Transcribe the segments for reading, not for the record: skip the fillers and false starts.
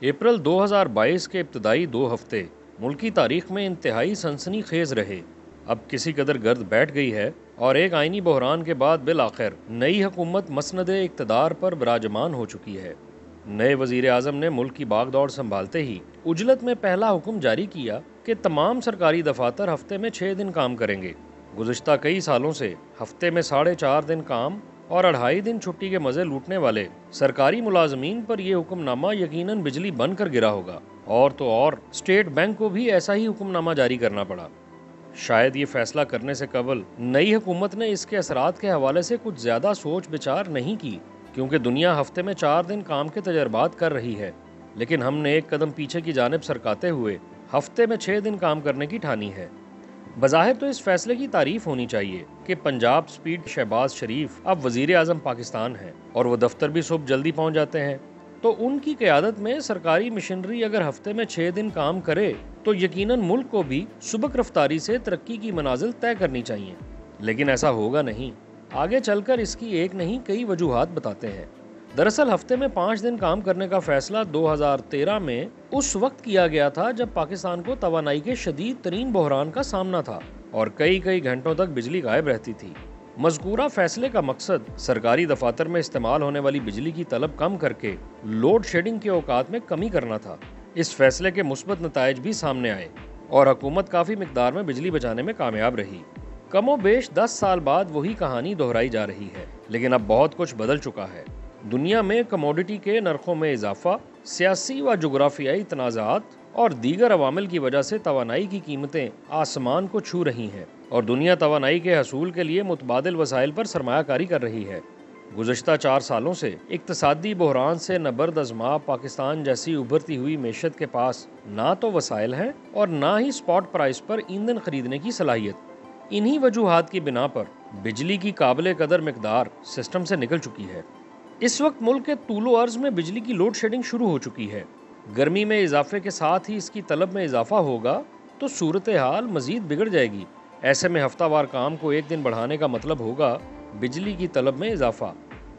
अप्रैल 2022 के इब्तदाई 2 हफ्ते मुल्की तारीख में इंतहाई सनसनीखेज रहे। अब किसी कदर गर्द बैठ गई है और एक आइनी बहरान के बाद बिल आखिर नई हुकूमत मसनदे इक़्तिदार पर विराजमान हो चुकी है। नए वज़ीर आज़म ने मुल्क की बागदौड़ संभालते ही उजलत में पहला हुक्म जारी किया कि तमाम सरकारी दफातर हफ्ते में 6 दिन काम करेंगे। गुज़िश्ता कई सालों से हफ्ते में 4.5 दिन काम और 2.5 दिन छुट्टी के मज़े लूटने वाले सरकारी मुलाजमीन पर यह हुक्मनामा यकीनन बिजली बंद कर गिरा होगा। और तो और स्टेट बैंक को भी ऐसा ही हुक्मनामा जारी करना पड़ा। शायद ये फैसला करने से कबल नई हुकूमत ने इसके असरात के हवाले से कुछ ज़्यादा सोच विचार नहीं की, क्योंकि दुनिया हफ्ते में 4 दिन काम के तजर्बात कर रही है, लेकिन हमने एक कदम पीछे की जानिब सरकाते हुए हफ्ते में 6 दिन काम करने की ठानी है। बज़ाहिर तो इस फैसले की तारीफ होनी चाहिए कि पंजाब स्पीड शहबाज शरीफ अब वज़ीर आज़म पाकिस्तान हैं और वो दफ्तर भी सुबह जल्दी पहुंच जाते हैं। तो उनकी क़यादत में सरकारी मशीनरी अगर हफ्ते में 6 दिन काम करे तो यकीनन मुल्क को भी सुबक रफ्तारी से तरक्की की मनाजिल तय करनी चाहिए। लेकिन ऐसा होगा नहीं। आगे चलकर इसकी एक नहीं कई वजूहात बताते हैं। दरअसल हफ्ते में 5 दिन काम करने का फैसला 2013 में उस वक्त किया गया था जब पाकिस्तान को तवानाई के शदीद तरीन बहरान का सामना था और कई घंटों तक बिजली गायब रहती थी। मज़कूरा फैसले का मकसद सरकारी दफातर में इस्तेमाल होने वाली बिजली की तलब कम करके लोड शेडिंग के औकात में कमी करना था। इस फैसले के मुस्बत नताइज भी सामने आए और हुकूमत काफ़ी मिकदार में बिजली बचाने में कामयाब रही। कमोबेश 10 साल बाद वही कहानी दोहराई जा रही है, लेकिन अब बहुत कुछ बदल चुका है। दुनिया में कमोडिटी के नरखों में इजाफा, सियासी व जोग्राफियाई तनाज़ात और दीगर अवामिल की वजह से तवानाई की कीमतें आसमान को छू रही हैं और दुनिया तवानाई के हसूल के लिए मुतबादिल वसाइल पर सरमायाकारी कर रही है। गुज़श्ता 4 सालों से इक्तसादी बहरान से नबर्द अज़मा पाकिस्तान जैसी उभरती हुई मैशत के पास ना तो वसाइल हैं और ना ही स्पॉट प्राइस पर ईंधन खरीदने की सलाहियत। इन्हीं वजूहात की बिना पर बिजली की काबिल कदर मिकदार सिस्टम से निकल चुकी है। इस वक्त मुल्क के तूलो अर्ज में बिजली की लोड शेडिंग शुरू हो चुकी है। गर्मी में इजाफे के साथ ही इसकी तलब में इजाफा होगा तो सूरत हाल मजीद बिगड़ जाएगी। ऐसे में हफ्तावार काम को 1 दिन बढ़ाने का मतलब होगा बिजली की तलब में इजाफा।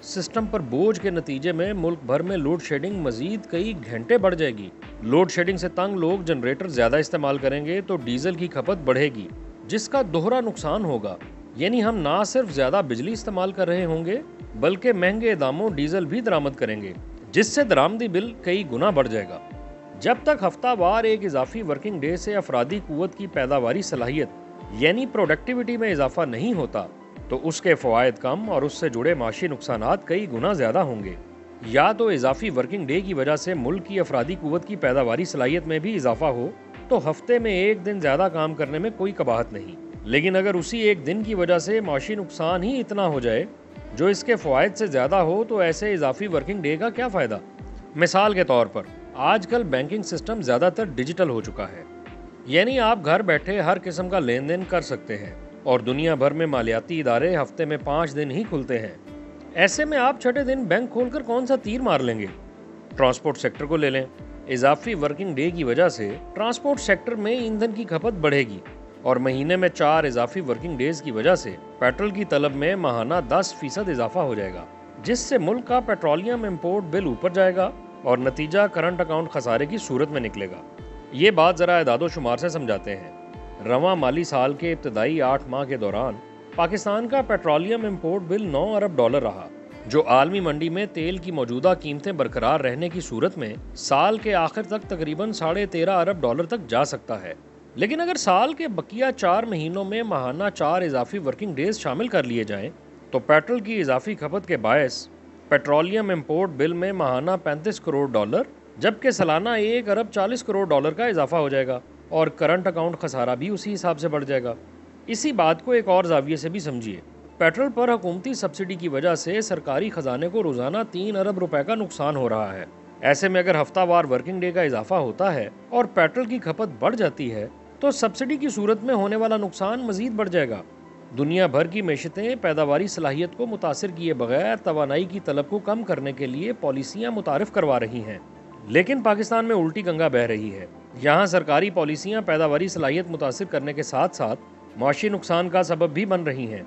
सिस्टम पर बोझ के नतीजे में मुल्क भर में लोड शेडिंग मजीद कई घंटे बढ़ जाएगी। लोड शेडिंग से तंग लोग जनरेटर ज़्यादा इस्तेमाल करेंगे तो डीजल की खपत बढ़ेगी, जिसका दोहरा नुकसान होगा। यानी हम ना सिर्फ ज़्यादा बिजली इस्तेमाल कर रहे होंगे बल्कि महंगे दामों डीजल भी दरामद करेंगे, जिससे दरामदी बिल कई गुना बढ़ जाएगा। जब तक हफ्तावार एक इजाफी वर्किंग डे से अफरादी कुव्वत की पैदावारी सलाहियत यानी प्रोडक्टिविटी में इजाफा नहीं होता तो उसके फ़वाइद कम और उससे जुड़े माशी नुकसानात कई गुना ज़्यादा होंगे। या तो इजाफी वर्किंग डे की वजह से मुल्क की अफरादी कुव्वत की पैदावारी सलाहियत में भी इजाफा हो तो हफ्ते में 1 दिन ज़्यादा काम करने में कोई कबाहत नहीं। लेकिन अगर उसी 1 दिन की वजह से माशी नुकसान ही इतना हो जाए जो इसके फ़वाइद से ज़्यादा हो तो ऐसे इजाफी वर्किंग डे का क्या फ़ायदा। मिसाल के तौर पर आजकल बैंकिंग सिस्टम ज़्यादातर डिजिटल हो चुका है, यानी आप घर बैठे हर किस्म का लेन देन कर सकते हैं और दुनिया भर में मालियाती इदारे हफ्ते में 5 दिन ही खुलते हैं। ऐसे में आप छठे दिन बैंक खोलकर कौन सा तीर मार लेंगे। ट्रांसपोर्ट सेक्टर को ले लें। इजाफी वर्किंग डे की वजह से ट्रांसपोर्ट सेक्टर में ईंधन की खपत बढ़ेगी और महीने में 4 इजाफी वर्किंग डेज की वजह से पेट्रोल की तलब में माहाना 10% इजाफा हो जाएगा, जिससे मुल्क का पेट्रोलियम इंपोर्ट बिल ऊपर जाएगा और नतीजा करंट अकाउंट खसारे की सूरत में निकलेगा। ये बात ज़रा एदादो शुमार से समझाते हैं। रवां माली साल के इब्तदाई 8 माह के दौरान पाकिस्तान का पेट्रोलियम इंपोर्ट बिल $9 अरब रहा, जो आलमी मंडी में तेल की मौजूदा कीमतें बरकरार रहने की सूरत में साल के आखिर तक तकरीबन $13.5 अरब तक जा सकता है। लेकिन अगर साल के बकिया 4 महीनों में माहाना 4 इजाफी वर्किंग डेज शामिल कर लिए जाएं तो पेट्रोल की इजाफी खपत के बायस पेट्रोलियम इंपोर्ट बिल में माहाना $35 करोड़ जबकि सालाना $1 अरब 40 करोड़ का इजाफा हो जाएगा और करंट अकाउंट खसारा भी उसी हिसाब से बढ़ जाएगा। इसी बात को एक और जाविये से भी समझिए। पेट्रोल पर हुकूमती सब्सिडी की वजह से सरकारी खजाने को रोजाना $3 अरब का नुकसान हो रहा है। ऐसे में अगर हफ्तावार वर्किंग डे का इजाफा होता है और पेट्रोल की खपत बढ़ जाती है तो सब्सिडी की सूरत में होने वाला नुकसान मजीद बढ़ जाएगा। दुनिया भर की मैशतें पैदावारी सलाहियत को मुतासिर किए बगैर तवानाई की तलब को कम करने के लिए पॉलिसियाँ मुतारिफ करवा रही हैं, लेकिन पाकिस्तान में उल्टी गंगा बह रही है। यहाँ सरकारी पॉलिसियाँ पैदावारी सलाहियत मुतासिर करने के साथ साथ माशी नुकसान का सबब भी बन रही हैं।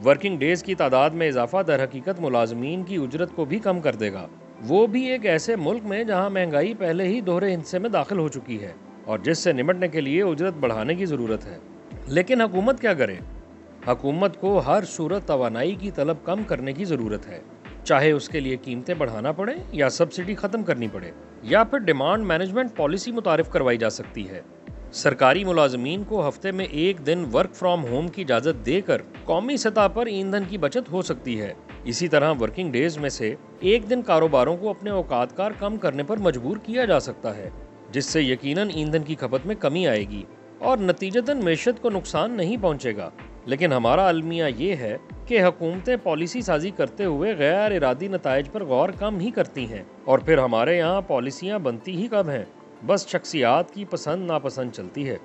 वर्किंग डेज की तादाद में इजाफा दर हकीकत मुलाजमीन की उजरत को भी कम कर देगा वो भी एक ऐसे मुल्क में जहां महंगाई पहले ही दोहरे हिस्से में दाखिल हो चुकी है और जिससे निपटने के लिए उजरत बढ़ाने की ज़रूरत है। लेकिन हुकूमत क्या करे? हुकूमत को हर सूरत तवानाई की तलब कम करने की ज़रूरत है, चाहे उसके लिए कीमतें बढ़ाना पड़े या सब्सिडी ख़त्म करनी पड़े या फिर डिमांड मैनेजमेंट पॉलिसी मुतारिफ करवाई जा सकती है। सरकारी मुलाजमीन को हफ्ते में एक दिन वर्क फ्रॉम होम की इजाज़त देकर कौमी सतह पर ईंधन की बचत हो सकती है। इसी तरह वर्किंग डेज में से एक दिन कारोबारों को अपने औकातकार कम करने पर मजबूर किया जा सकता है, जिससे यकीनन ईंधन की खपत में कमी आएगी और नतीजतन मैशत को नुकसान नहीं पहुंचेगा। लेकिन हमारा अलमिया ये है कि हुकूमतें पॉलिसी साजी करते हुए गैर इरादी नताइज पर गौर कम ही करती हैं और फिर हमारे यहाँ पॉलिसियाँ बनती ही कब हैं, बस शख्सियात की पसंद नापसंद चलती है।